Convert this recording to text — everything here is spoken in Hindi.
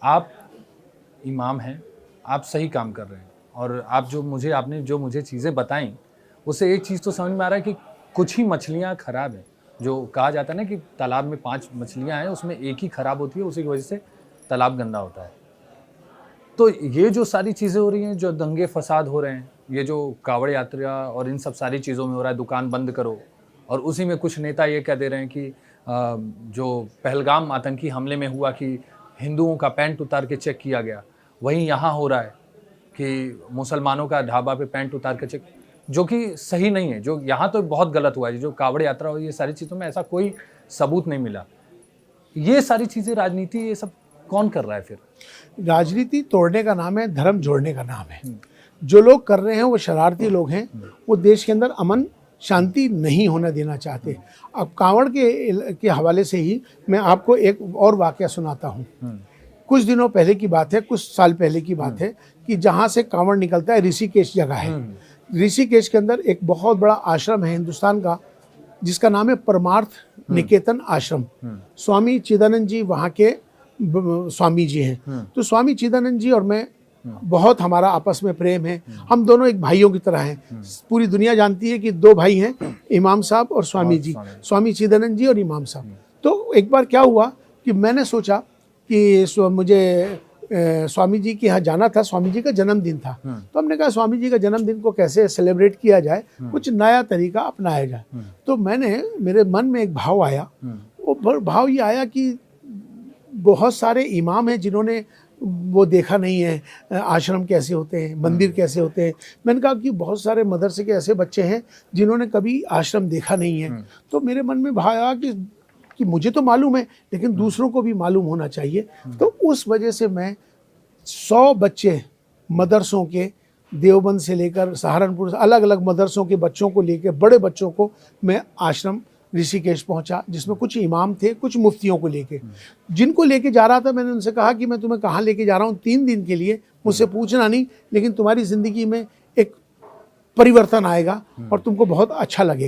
आप इमाम हैं, आप सही काम कर रहे हैं और आपने जो मुझे चीज़ें बताई, उससे एक चीज़ तो समझ में आ रहा है कि कुछ ही मछलियाँ खराब हैं। जो कहा जाता है ना कि तालाब में 5 मछलियाँ हैं, उसमें एक ही खराब होती है, उसी की वजह से तालाब गंदा होता है। तो ये जो सारी चीज़ें हो रही हैं, जो दंगे-फ़साद हो रहे हैं, ये जो काँवड़ यात्रा और इन सब सारी चीज़ों में हो रहा है, दुकान बंद करो और उसी में कुछ नेता ये कह दे रहे हैं कि जो पहलगाम आतंकी हमले में हुआ कि हिंदुओं का पैंट उतार के चेक किया गया, वहीं यहाँ हो रहा है कि मुसलमानों का ढाबा पे पैंट उतार के चेक, जो कि सही नहीं है। जो यहाँ तो बहुत गलत हुआ है, जो काँवड़ यात्रा हुई, ये सारी चीज़ों में ऐसा कोई सबूत नहीं मिला। ये सारी चीज़ें राजनीति ये सब कौन कर रहा है फिर? राजनीति तोड़ने का नाम है, धर्म जोड़ने का नाम है। जो लोग कर रहे हैं वो शरारती लोग हैं, वो देश के अंदर अमन शांति नहीं होना देना चाहते। अब कांवड़ के हवाले से ही मैं आपको एक और वाकया सुनाता हूँ। कुछ दिनों पहले की बात है, कुछ साल पहले की बात है कि जहाँ से कांवड़ निकलता है ऋषिकेश जगह है। ऋषिकेश के अंदर एक बहुत बड़ा आश्रम है हिंदुस्तान का, जिसका नाम है परमार्थ निकेतन आश्रम। स्वामी चिदानंद जी वहाँ के स्वामी जी हैं। तो स्वामी चिदानंद जी और मैं बहुत हमारा आपस में प्रेम है, हम दोनों एक भाइयों की तरह हैं। पूरी दुनिया जानती है कि दो भाई हैं, इमाम साहब और स्वामी जी, स्वामी चिदानंद जी और इमाम साहब। तो एक बार क्या हुआ कि मैंने सोचा कि मुझे स्वामी जी के यहाँ जाना था, स्वामी जी का जन्मदिन था। तो हमने कहा स्वामी जी का जन्मदिन को कैसे सेलिब्रेट किया जाए, कुछ नया तरीका अपनाया जाए। तो मेरे मन में एक भाव आया, वो भाव ये आया कि बहुत सारे इमाम हैं जिन्होंने वो देखा नहीं है आश्रम कैसे होते हैं, मंदिर कैसे होते हैं। मैंने कहा कि बहुत सारे मदरसे के ऐसे बच्चे हैं जिन्होंने कभी आश्रम देखा नहीं है। तो मेरे मन में भाव आया कि मुझे तो मालूम है, लेकिन दूसरों को भी मालूम होना चाहिए। तो उस वजह से मैं 100 बच्चे मदरसों के, देवबंद से लेकर सहारनपुर, अलग अलग मदरसों के बच्चों को लेकर, बड़े बच्चों को मैं आश्रम ऋषिकेश पहुंचा, जिसमें कुछ इमाम थे, कुछ मुफ्तियों को लेके। जिनको लेके जा रहा था मैंने उनसे कहा कि मैं तुम्हें कहाँ लेके जा रहा हूँ, 3 दिन के लिए, मुझसे पूछना नहीं, लेकिन तुम्हारी ज़िंदगी में एक परिवर्तन आएगा और तुमको बहुत अच्छा लगेगा।